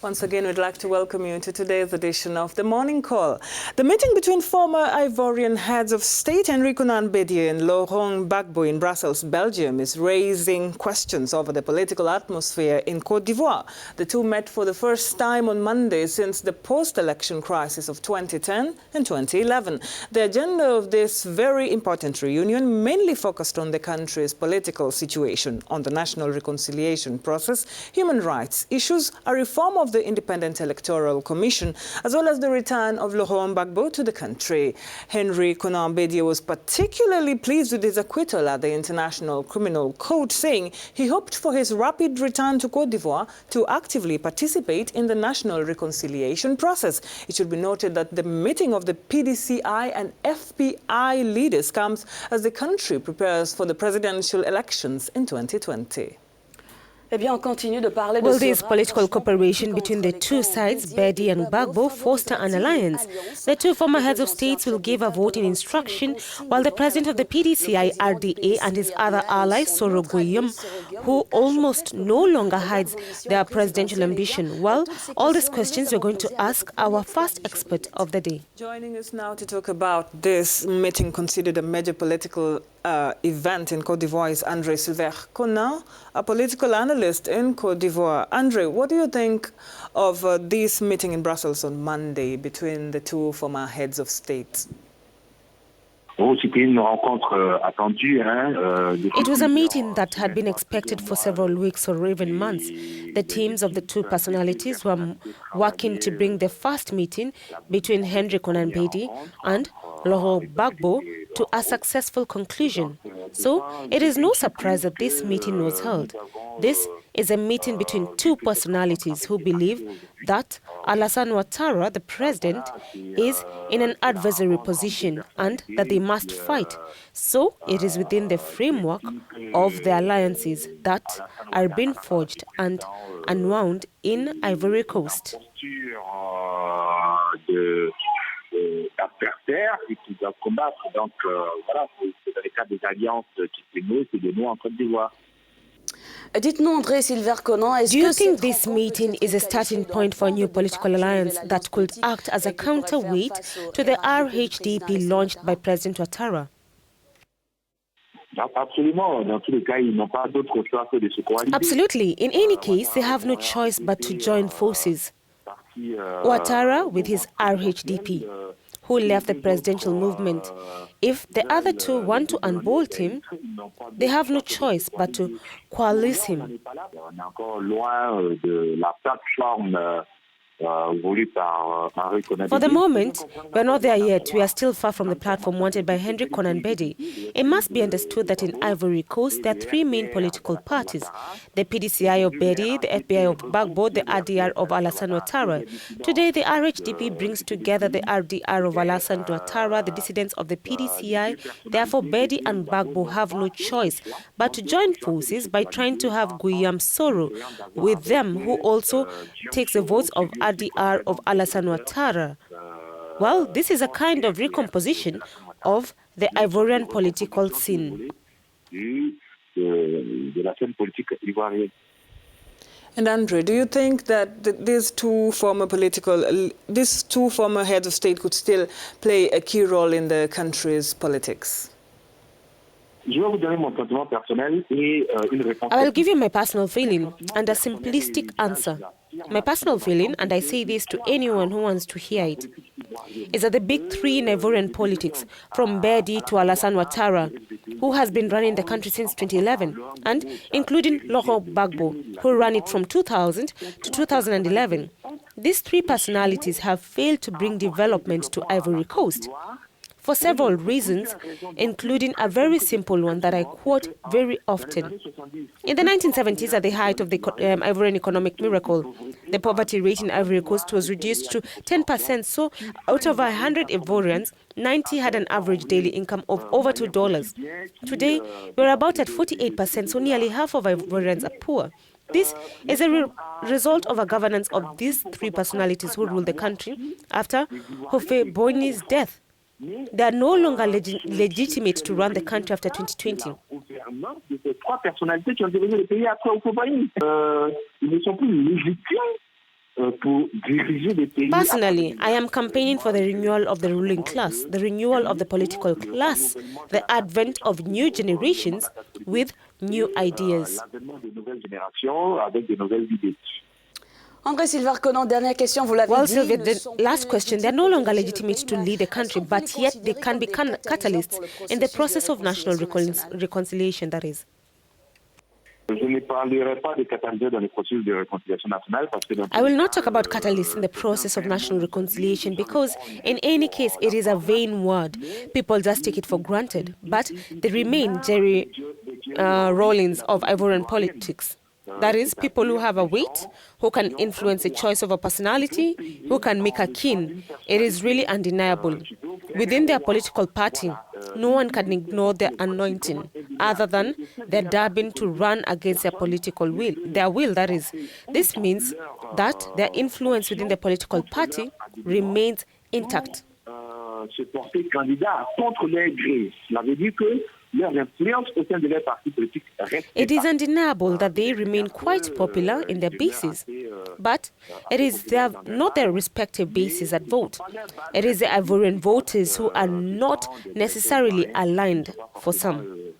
Once again, we'd like to welcome you to today's edition of The Morning Call. The meeting between former Ivorian heads of state Henri Konan Bédié and Laurent Gbagbo in Brussels, Belgium, is raising questions over the political atmosphere in Cote d'Ivoire. The two met for the first time on Monday since the post-election crisis of 2010 and 2011. The agenda of this very important reunion mainly focused on the country's political situation, on the national reconciliation process, human rights issues, a reform of the Independent Electoral Commission, as well as the return of Laurent Gbagbo to the country. Henri Konan Bédié was particularly pleased with his acquittal at the International Criminal Court, saying he hoped for his rapid return to Cote d'Ivoire to actively participate in the national reconciliation process. It should be noted that the meeting of the PDCI and FPI leaders comes as the country prepares for the presidential elections in 2020. Will this political cooperation between the two sides, Bédié and Gbagbo, foster an alliance? The two former heads of states will give a voting instruction, while the president of the PDCI, RDA, and his other ally, Soro Guillaume, who almost no longer hides their presidential ambition. Well, all these questions we're going to ask our first expert of the day. Joining us now to talk about this meeting considered a major political event in Cote d'Ivoire is Henri Konan, a political analyst in Cote d'Ivoire. Henri, what do you think of this meeting in Brussels on Monday between the two former heads of state? It was a meeting that had been expected for several weeks or even months. The teams of the two personalities were working to bring the first meeting between Henri Konan Bédié and Laurent Gbagbo to a successful conclusion. So it is no surprise that this meeting was held. This is a meeting between two personalities who believe that Alassane Ouattara, the president, is in an adversary position and that they must fight. So it is within the framework of the alliances that are being forged and unwound in Ivory Coast. Do you think this meeting is a starting point for a new political alliance that could act as a counterweight to the RHDP launched by President Ouattara? Absolutely. In any case, they have no choice but to join forces. Ouattara with his RHDP, who left the presidential movement. If the other two want to unbolt him, they have no choice but to coalesce him. For the moment, we're not there yet. We are still far from the platform wanted by Henri Konan Bédié. It must be understood that in Ivory Coast, there are three main political parties: the PDCI of Bédié, the FPI of Gbagbo, the RDR of Alassane Ouattara. Today, the RHDP brings together the RDR of Alassane Ouattara, the dissidents of the PDCI. Therefore, Bédié and Gbagbo have no choice but to join forces by trying to have Guillaume Soro with them, who also takes the votes of RDR of Alassane Ouattara. Well, this is a kind of recomposition of the Ivorian political scene. And Andre, do you think that these two former heads of state could still play a key role in the country's politics? I will give you my personal feeling and a simplistic answer. My personal feeling, and I say this to anyone who wants to hear it, is that the big three in Ivorian politics, from Bédié to Alassane Ouattara, who has been running the country since 2011, and including Laurent Gbagbo, who ran it from 2000 to 2011, these three personalities have failed to bring development to Ivory Coast. For several reasons, including a very simple one that I quote very often. In the 1970s, at the height of the Ivorian economic miracle, the poverty rate in Ivory Coast was reduced to 10%. So out of 100 Ivorians, 90 had an average daily income of over $2. Today, we're about at 48%, so nearly half of Ivorians are poor. This is a result of a governance of these three personalities who rule the country after Houphouët-Boigny's death. They are no longer legitimate to run the country after 2020. Personally, I am campaigning for the renewal of the ruling class, the renewal of the political class, the advent of new generations with new ideas. Henri Konan, dernière question, vous l'avez dit. Well, Sylvia, the last question, they're no longer legitimate to lead the country, but yet they can be catalysts in the process of national reconciliation, that is. I will not talk about catalysts in the process of national reconciliation because, in any case, it is a vain word. People just take it for granted. But they remain Jerry Rawlings of Ivorian politics. That is, people who have a weight, who can influence the choice of a personality, who can make a kin. It is really undeniable. Within their political party, no one can ignore their anointing, other than their dabbing to run against their political will. Their will, that is. This means that their influence within the political party remains intact. It is undeniable that they remain quite popular in their bases, but it is not their respective bases that vote. It is the Ivorian voters who are not necessarily aligned for some.